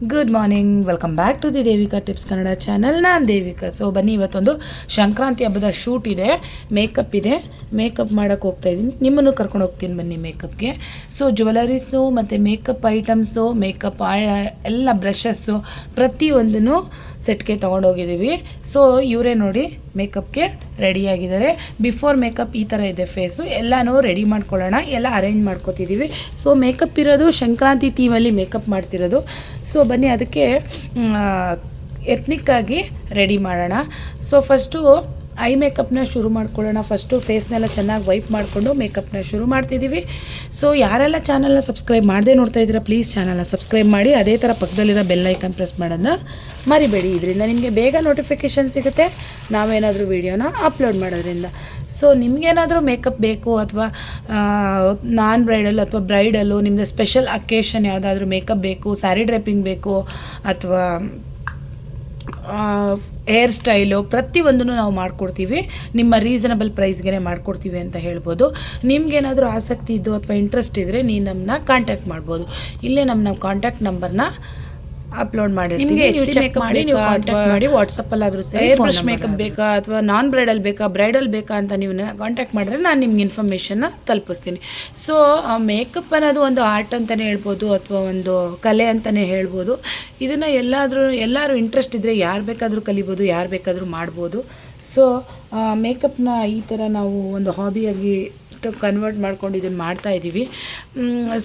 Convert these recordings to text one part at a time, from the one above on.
Good morning, welcome back to the Devika tips Kannada channel. ನಾನು Devika. So ಬನ್ನಿ, ಇವತ್ತೊಂದು ಸಂಕ್ರಾಂತಿ ಹಬ್ಬದ ಶೂಟ್ ಇದೆ, ಮೇಕಪ್ ಇದೆ. ಮೇಕಪ್ ಮಾಡೋಕ್ಕೆ ಹೋಗ್ತಾ ಇದ್ದೀನಿ, ನಿಮ್ಮನ್ನು ಕರ್ಕೊಂಡು ಹೋಗ್ತೀನಿ ಬನ್ನಿ ಮೇಕಪ್ಗೆ. ಸೊ ಜ್ಯುವೆಲರೀಸು ಮತ್ತು ಮೇಕಪ್ ಐಟಮ್ಸು, ಮೇಕಪ್ ಎಲ್ಲ ಬ್ರಷಸ್ಸು ಪ್ರತಿಯೊಂದನ್ನು ಸೆಟ್ಗೆ ತೊಗೊಂಡೋಗಿದ್ದೀವಿ. ಸೊ ಇವರೇ ನೋಡಿ ಮೇಕಪ್ಗೆ ರೆಡಿಯಾಗಿದ್ದಾರೆ. ಬಿಫೋರ್ ಮೇಕಪ್ ಈ ಥರ ಇದೆ ಫೇಸು. ಎಲ್ಲನೂ ರೆಡಿ ಮಾಡ್ಕೊಳ್ಳೋಣ, ಎಲ್ಲ ಅರೇಂಜ್ ಮಾಡ್ಕೊತಿದ್ದೀವಿ. ಸೊ ಮೇಕಪ್ ಇರೋದು ಸಂಕ್ರಾಂತಿ ಥೀಮಲ್ಲಿ ಮೇಕಪ್ ಮಾಡ್ತಿರೋದು. ಸೊ ಬನ್ನಿ, ಅದಕ್ಕೆ ಎತ್ನಿಕ್ಕಾಗಿ ರೆಡಿ ಮಾಡೋಣ. ಸೊ ಫಸ್ಟು ಐ ಮೇಕಪ್ನ ಶುರು ಮಾಡ್ಕೊಳ್ಳೋಣ. ಫಸ್ಟು ಫೇಸ್ನೆಲ್ಲ ಚೆನ್ನಾಗಿ ವೈಪ್ ಮಾಡಿಕೊಂಡು ಮೇಕಪ್ನ ಶುರು ಮಾಡ್ತಿದ್ದೀವಿ. ಸೊ ಯಾರೆಲ್ಲ ಚಾನಲ್ನ ಸಬ್ಸ್ಕ್ರೈಬ್ ಮಾಡದೆ ನೋಡ್ತಾ ಇದ್ದೀರಾ, ಪ್ಲೀಸ್ ಚಾನಲ್ನ ಸಬ್ಸ್ಕ್ರೈಬ್ ಮಾಡಿ. ಅದೇ ಥರ ಪಕ್ಕದಲ್ಲಿರೋ ಬೆಲ್ ಐಕನ್ ಪ್ರೆಸ್ ಮಾಡೋದನ್ನ ಮರಿಬೇಡಿ. ಇದರಿಂದ ನಿಮಗೆ ಬೇಗ ನೋಟಿಫಿಕೇಷನ್ ಸಿಗುತ್ತೆ ನಾವೇನಾದರೂ ವೀಡಿಯೋನ ಅಪ್ಲೋಡ್ ಮಾಡೋದ್ರಿಂದ. ಸೊ ನಿಮಗೇನಾದರೂ ಮೇಕಪ್ ಬೇಕು ಅಥವಾ ನಾನ್ ಬ್ರೈಡಲ್ ಅಥವಾ ಬ್ರೈಡಲ್ಲು, ನಿಮ್ಮದು ಸ್ಪೆಷಲ್ ಅಕೇಶನ್ ಯಾವುದಾದ್ರೂ ಮೇಕಪ್ ಬೇಕು, ಸ್ಯಾರಿ ಡ್ರೆಪ್ಪಿಂಗ್ ಬೇಕು ಅಥವಾ ಹೇರ್ ಸ್ಟೈಲು, ಪ್ರತಿಯೊಂದನ್ನು ನಾವು ಮಾಡಿಕೊಡ್ತೀವಿ. ನಿಮ್ಮ ರೀಸನಬಲ್ ಪ್ರೈಸ್ಗೆ ಮಾಡಿಕೊಡ್ತೀವಿ ಅಂತ ಹೇಳ್ಬೋದು. ನಿಮ್ಗೇನಾದರೂ ಆಸಕ್ತಿ ಇದ್ದು ಅಥವಾ ಇಂಟ್ರೆಸ್ಟ್ ಇದ್ದರೆ ನೀವು ನಮ್ಮನ್ನ ಕಾಂಟ್ಯಾಕ್ಟ್ ಮಾಡ್ಬೋದು. ಇಲ್ಲೇ ನಮ್ಮ ಕಾಂಟ್ಯಾಕ್ಟ್ ನಂಬರ್ನ ಅಪ್ಲೋಡ್ ಮಾಡಿರ್ತೀವಿ. ಚೆಕ್ ಮಾಡಿ ನೀವು ಕಾಂಟ್ಯಾಕ್ಟ್ ಮಾಡಿ. ವಾಟ್ಸಪ್ಪಲ್ಲಾದರೂ ಸರಿ. ಹೇರ್ ಬ್ರಷ್ ಮೇಕಪ್ ಬೇಕಾ ಅಥವಾ ನಾನ್ ಬ್ರೈಡಲ್ ಬೇಕಾ, ಬ್ರೈಡಲ್ ಬೇಕಾ ಅಂತ ನೀವು ಕಾಂಟ್ಯಾಕ್ಟ್ ಮಾಡಿದ್ರೆ ನಾನು ನಿಮ್ಗೆ ಇನ್ಫಾರ್ಮೇಷನ್ನ ತಲುಪಿಸ್ತೀನಿ. ಸೊ ಮೇಕಪ್ ಅನ್ನೋದು ಒಂದು ಆರ್ಟ್ ಅಂತಲೇ ಹೇಳ್ಬೋದು ಅಥವಾ ಒಂದು ಕಲೆ ಅಂತಲೇ ಹೇಳ್ಬೋದು. ಇದನ್ನು ಎಲ್ಲರೂ ಇಂಟ್ರೆಸ್ಟ್ ಇದ್ದರೆ ಯಾರು ಬೇಕಾದರೂ ಕಲಿಬೋದು, ಯಾರು ಬೇಕಾದರೂ ಮಾಡ್ಬೋದು. ಸೊ ಮೇಕಪ್ನ ಈ ಥರ ನಾವು ಒಂದು ಹಾಬಿಯಾಗಿ ಕನ್ವರ್ಟ್ ಮಾಡ್ಕೊಂಡು ಇದನ್ನು ಮಾಡ್ತಾಯಿದ್ದೀವಿ.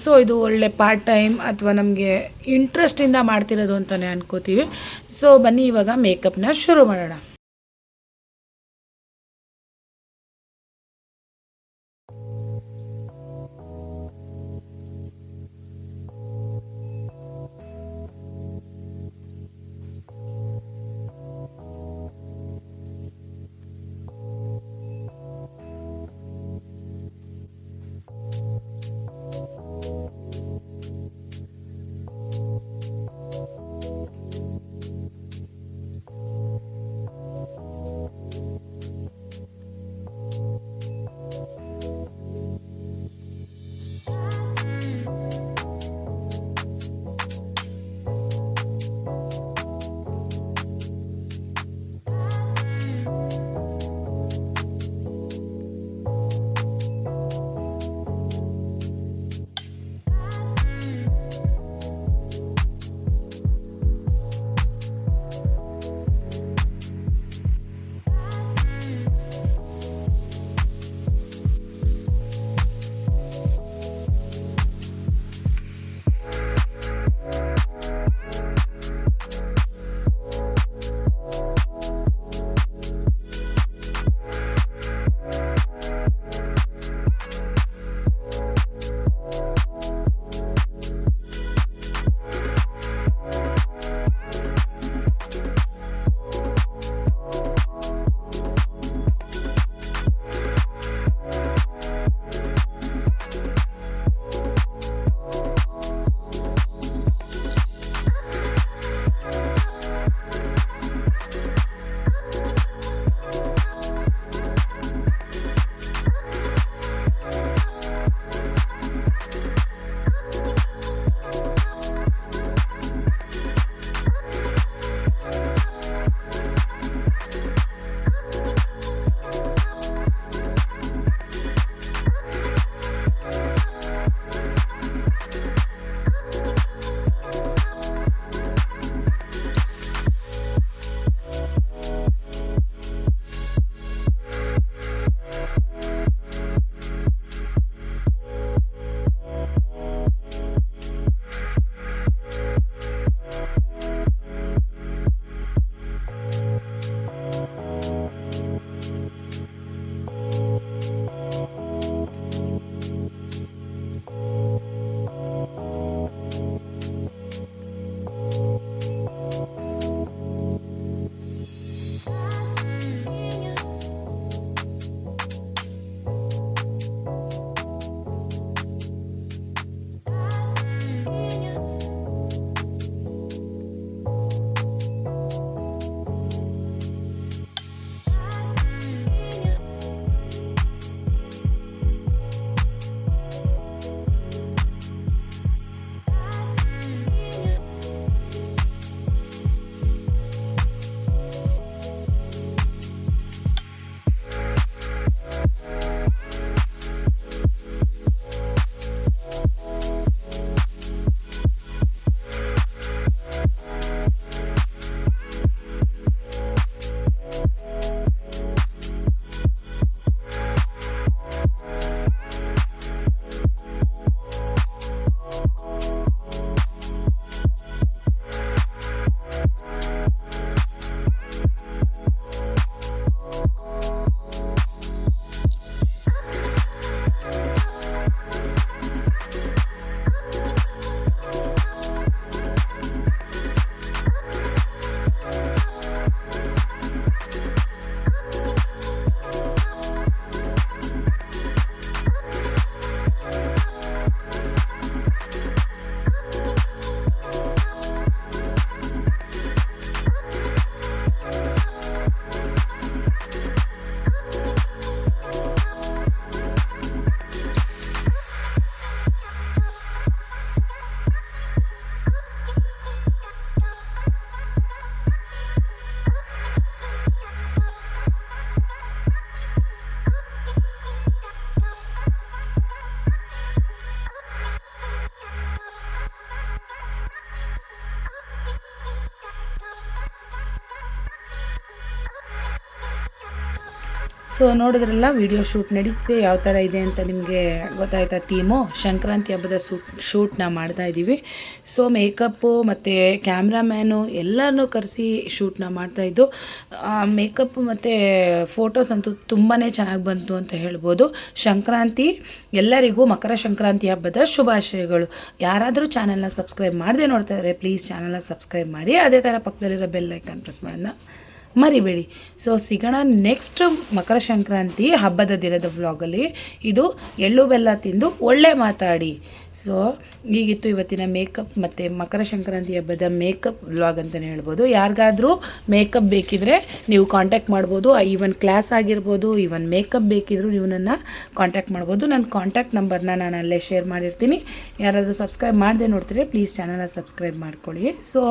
ಸೊ ಇದು ಒಳ್ಳೆ ಪಾರ್ಟ್ ಟೈಮ್ ಅಥವಾ ನಮಗೆ ಇಂಟ್ರೆಸ್ಟಿಂದ ಮಾಡ್ತಿರೋದು ಅಂತಲೇ ಅನ್ಕೋತೀವಿ. ಸೊ ಬನ್ನಿ, ಇವಾಗ ಮೇಕಪ್ನ ಶುರು ಮಾಡೋಣ. ಸೊ ನೋಡಿದ್ರಲ್ಲ ವಿಡಿಯೋ ಶೂಟ್ ನಡೀತಿದೆ, ಯಾವ ಥರ ಇದೆ ಅಂತ ನಿಮಗೆ ಗೊತ್ತಾಯ್ತಾ ಥೀಮು. ಸಂಕ್ರಾಂತಿ ಹಬ್ಬದ ಶೂಟ್ನ ಮಾಡ್ತಾ ಇದ್ದೀವಿ. ಸೊ ಮೇಕಪ್ಪು ಮತ್ತು ಕ್ಯಾಮ್ರಾಮ್ಯಾನು ಎಲ್ಲರನ್ನೂ ಕರೆಸಿ ಶೂಟ್ನ ಮಾಡ್ತಾಯಿದ್ದು. ಮೇಕಪ್ ಮತ್ತು ಫೋಟೋಸ್ ಅಂತೂ ತುಂಬಾ ಚೆನ್ನಾಗಿ ಬಂತು ಅಂತ ಹೇಳ್ಬೋದು. ಸಂಕ್ರಾಂತಿ ಎಲ್ಲರಿಗೂ ಮಕರ ಸಂಕ್ರಾಂತಿ ಹಬ್ಬದ ಶುಭಾಶಯಗಳು. ಯಾರಾದರೂ ಚಾನಲ್ನ ಸಬ್ಸ್ಕ್ರೈಬ್ ಮಾಡದೆ ನೋಡ್ತಾ ಇದ್ದಾರೆ ಪ್ಲೀಸ್ ಚಾನಲ್ನ ಸಬ್ಸ್ಕ್ರೈಬ್ ಮಾಡಿ, ಅದೇ ಥರ ಪಕ್ಕದಲ್ಲಿರೋ ಬೆಲ್ ಐಕಾನ್ ಪ್ರೆಸ್ ಮಾಡೋದನ್ನ ಮರಿಬೇಡಿ. ಸೊ ಸಿಗೋಣ ನೆಕ್ಸ್ಟ್ ಮಕರ ಸಂಕ್ರಾಂತಿ ಹಬ್ಬದ ದಿನದ ವ್ಲಾಗಲ್ಲಿ. ಇದು ಎಳ್ಳು ಬೆಲ್ಲ ತಿಂದು ಒಳ್ಳೆ ಮಾತಾಡಿ. ಸೊ ಹೀಗಿತ್ತು ಇವತ್ತಿನ ಮೇಕಪ್ ಮತ್ತು ಮಕರ ಸಂಕ್ರಾಂತಿ ಹಬ್ಬದ ಮೇಕಪ್ ವ್ಲಾಗ್ ಅಂತಲೇ ಹೇಳ್ಬೋದು. ಯಾರಿಗಾದರೂ ಮೇಕಪ್ ಬೇಕಿದ್ದರೆ ನೀವು ಕಾಂಟ್ಯಾಕ್ಟ್ ಮಾಡ್ಬೋದು. ಈವನ್ ಕ್ಲಾಸ್ ಆಗಿರ್ಬೋದು, ಈವನ್ ಮೇಕಪ್ ಬೇಕಿದ್ದರೂ ನೀವು ನನ್ನ ಕಾಂಟ್ಯಾಕ್ಟ್ ಮಾಡ್ಬೋದು. ನನ್ನ ಕಾಂಟ್ಯಾಕ್ಟ್ ನಂಬರ್ನ ನಾನು ಅಲ್ಲೇ ಶೇರ್ ಮಾಡಿರ್ತೀನಿ. ಯಾರಾದರೂ ಸಬ್ಸ್ಕ್ರೈಬ್ ಮಾಡದೆ ನೋಡ್ತೀರಿ ಪ್ಲೀಸ್ ಚಾನಲ್ನ ಸಬ್ಸ್ಕ್ರೈಬ್ ಮಾಡ್ಕೊಳ್ಳಿ. ಸೊ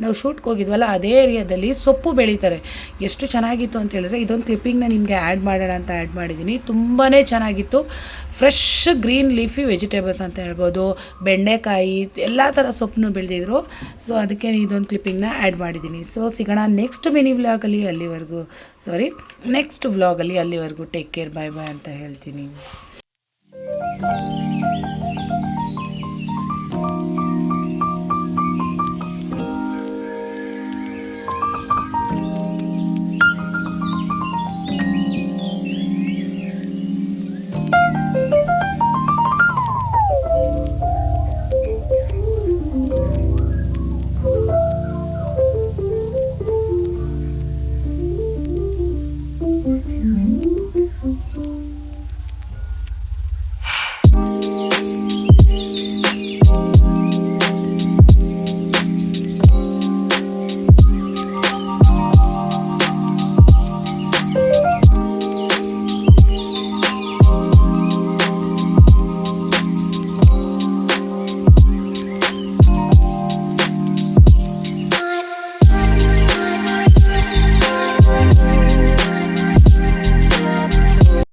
ನಾವು ಶೂಟ್ಗೆ ಹೋಗಿದ್ವಲ್ಲ, ಅದೇ ಏರಿಯಾದಲ್ಲಿ ಸೊಪ್ಪು ಬೆಳೀತಾರೆ. ಎಷ್ಟು ಚೆನ್ನಾಗಿತ್ತು ಅಂತ ಹೇಳಿದ್ರೆ ಇದೊಂದು ಕ್ಲಿಪ್ಪಿಂಗ್ನ ನಿಮಗೆ ಆ್ಯಡ್ ಮಾಡೋಣ ಅಂತ ಆ್ಯಡ್ ಮಾಡಿದ್ದೀನಿ. ತುಂಬಾ ಚೆನ್ನಾಗಿತ್ತು. ಫ್ರೆಶ್ ಗ್ರೀನ್ ಲೀಫಿ ವೆಜಿಟೇಬಲ್ಸ್ ಅಂತ ಹೇಳ್ಬೋದು. ಬೆಂಡೆಕಾಯಿ ಎಲ್ಲ ಥರ ಸೊಪ್ಪನ್ನು ಬೆಳೆದಿದ್ರು. ಸೊ ಅದಕ್ಕೆ ಇದೊಂದು ಕ್ಲಿಪ್ಪಿಂಗ್ನ ಆ್ಯಡ್ ಮಾಡಿದ್ದೀನಿ. ಸೊ ಸಿಗೋಣ ನೆಕ್ಸ್ಟ್ ಮಿನಿ ವ್ಲಾಗಲ್ಲಿ. ನೆಕ್ಸ್ಟ್ ವ್ಲಾಗಲ್ಲಿ. ಅಲ್ಲಿವರೆಗೂ ಟೇಕ್ ಕೇರ್, ಬಾಯ್ ಬಾಯ್ ಅಂತ ಹೇಳ್ತೀನಿ.